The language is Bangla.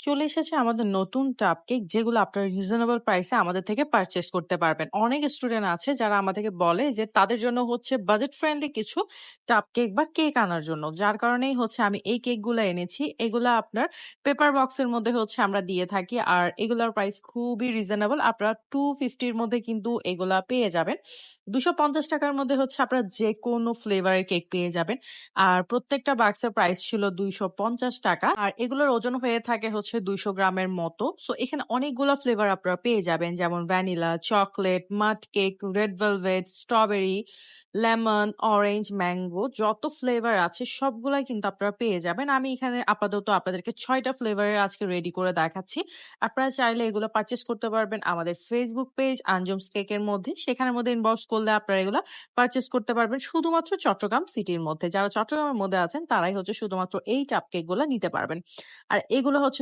চলে এসেছে আমাদের নতুন টাপ কেক যেগুলো আপনারা রিজনেবল প্রাইসে আমাদের থেকে পারচেজ করতে পারবেন। অনেক স্টুডেন্ট আছে যারা আমাদেরকে বলে যে তাদের জন্য হচ্ছে বাজেট ফ্রেন্ডলি কিছু টাপ কেক বা কেক আনার জন্য। যার কারণেই হচ্ছে আমি এই কেকগুলা এনেছি। এগুলা আপনার পেপার বক্সের মধ্যে হচ্ছে আমরা দিয়ে থাকি। আর এগুলার প্রাইস খুবই রিজনেবল। আপনারা 250 র মধ্যে কিন্তু এগুলা পেয়ে যাবেন। 250 টাকার মধ্যে হচ্ছে আপনারা যেকোনো ফ্লেভারের কেক পেয়ে যাবেন। আর প্রত্যেকটা বাক্সের প্রাইস ছিল 250 টাকা। আর এগুলোর ওজন হয়ে থাকে হচ্ছে 200 গ্রামের মতো। সো এখানে অনেকগুলো ফ্লেভার আপনারা পেয়ে যাবেন, যেমন vanilla, chocolate, mud cake, red velvet, strawberry, lemon, orange, mango, যত ফ্লেভার আছে সবগুলাই কিন্তু আপনারা পেয়ে যাবেন। আমি এখানে আপাতত আপনাদেরকে 6টা ফ্লেভারের আজকে রেডি করে দেখাচ্ছি। আপনারা চাইলে এগুলো পারচেস করতে পারবেন আমাদের ফেসবুক পেজ আঞ্জুমস কেকের মধ্যে। সেখানের মধ্যে ইনবক্স করলে আপনারা এগুলা পারচেস করতে পারবেন শুধুমাত্র চট্টগ্রাম সিটির মধ্যে। যারা চট্টগ্রামের মধ্যে আছেন তারাই হচ্ছে শুধুমাত্র এই কাপ কেক গুলা নিতে পারবেন। আর এগুলো হচ্ছে